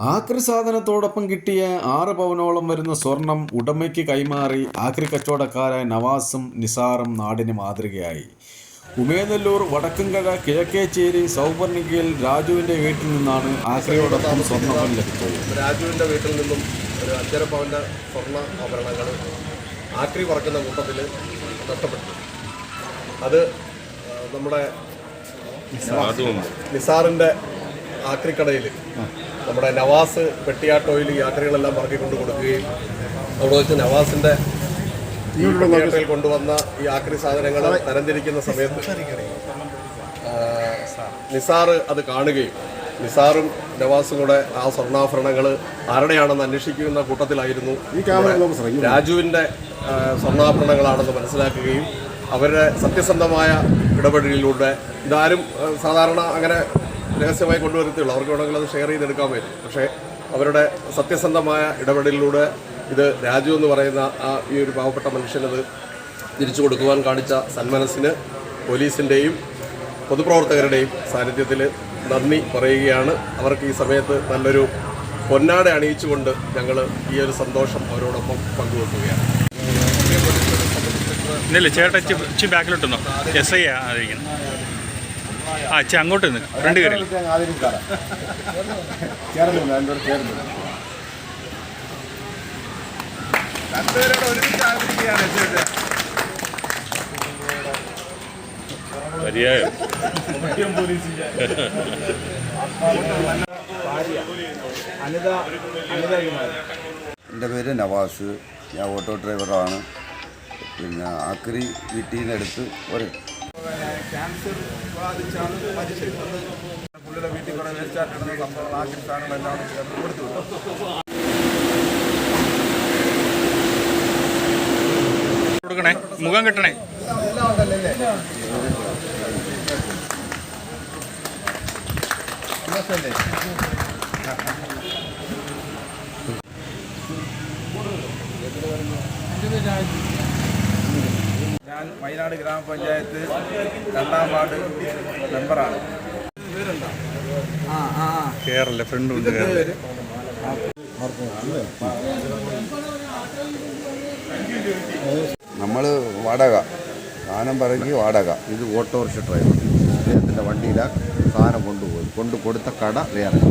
ആക്രി സാധനത്തോടൊപ്പം കിട്ടിയ 6 പവനോളം വരുന്ന സ്വർണം ഉടമയ്ക്ക് കൈമാറി ആക്രി കച്ചവടക്കാരായ നവാസും നിസാറും നാടിന് മാതൃകയായി. ഉമേനല്ലൂർ വടക്കുംകര കിഴക്കേച്ചേരി സൗവർണികയിൽ രാജുവിൻ്റെ വീട്ടിൽ നിന്നാണ് ആക്രിയോടൊപ്പം സ്വർണ്ണം ലഭിച്ചത്. രാജുവിൻ്റെ വീട്ടിൽ നിന്നും ഒരു 5.5 പവൻ്റെ സ്വർണ്ണ ആഭരണങ്ങൾ ആക്രി പറക്കുന്ന കൂട്ടത്തിൽ നഷ്ടപ്പെട്ടു. അത് നമ്മുടെ നിസാറിൻ്റെ ആക്രിക്കടയിൽ നമ്മുടെ നവാസ് പെട്ടിയാട്ടോയിൽ ഈ ആക്രികളെല്ലാം പറക്കിക്കൊണ്ട് കൊടുക്കുകയും അവിടെ വെച്ച് നവാസിൻ്റെ ഈ പെട്ടിയാട്ടോയിൽ കൊണ്ടുവന്ന ഈ ആക്രി സാധനങ്ങൾ തരംതിരിക്കുന്ന സമയത്ത് നിസാറ് അത് കാണുകയും നിസാറും നവാസും കൂടെ ആ സ്വർണ്ണാഭരണങ്ങൾ ആരുടെയാണെന്ന് അന്വേഷിക്കുന്ന കൂട്ടത്തിലായിരുന്നു. രാജുവിൻ്റെ സ്വർണ്ണാഭരണങ്ങളാണെന്ന് മനസ്സിലാക്കുകയും അവരുടെ സത്യസന്ധമായ ഇടപെടലിലൂടെ ഇതാരും സാധാരണ അങ്ങനെ രഹസ്യമായി കൊണ്ടുവരത്തുള്ളൂ, അവർക്ക് വേണമെങ്കിൽ അത് ഷെയർ ചെയ്തെടുക്കാൻ പറ്റും. പക്ഷേ അവരുടെ സത്യസന്ധമായ ഇടപെടലിലൂടെ ഇത് രാജു എന്ന് പറയുന്ന ഈ ഒരു പാവപ്പെട്ട മനുഷ്യനത് തിരിച്ചു കൊടുക്കുവാൻ കാണിച്ച സന്മനസ്സിന് പോലീസിൻ്റെയും പൊതുപ്രവർത്തകരുടെയും സാന്നിധ്യത്തിൽ നന്ദി പറയുകയാണ്. അവർക്ക് ഈ സമയത്ത് നല്ലൊരു പൊന്നാട അണിയിച്ചുകൊണ്ട് ഞങ്ങൾ ഈ ഒരു സന്തോഷം അവരോടൊപ്പം പങ്കുവെക്കുകയാണ്. ഇല്ല ചേട്ടാ ഇച്ചി ബാക്കിലോട്ടുന്നോ എസ് ഐ ആയിരിക്കണം. അച്ഛ അങ്ങോട്ട് നിന്ന് ഫ്രണ്ട് കയറി എൻ്റെ പേര് നവാസ്, ഞാൻ ഓട്ടോ ഡ്രൈവറാണ്. പിന്നെ ആക്രി വീട്ടിൽ നിന്നെടുത്ത് ഒരു ക്യാൻസർ ബാധിച്ചാണ് മരിച്ചത്. പുള്ളിയുടെ വീട്ടിൽ കുറേ വേസ്റ്റായിട്ടുള്ള സംഭവങ്ങൾ ആക്രി സാധനങ്ങളെല്ലാം കൊടുത്തു. കൊടുക്കണേ, മുഖം കെട്ടണേ. ഞാൻ വയനാട് ഗ്രാമപഞ്ചായത്ത് 2ാം വാർഡ് മെമ്പറാണ്. കേരള ഫ്രണ്ട് ഉണ്ട്. നമ്മൾ വാടക സാധനം പറക്കി വാടക. ഇത് ഓട്ടോറിക്ഷ ഡ്രൈവർ അദ്ദേഹത്തിൻ്റെ വണ്ടിയിലാണ് സാധനം കൊണ്ടുപോയി കൊടുത്ത കട വേറെ.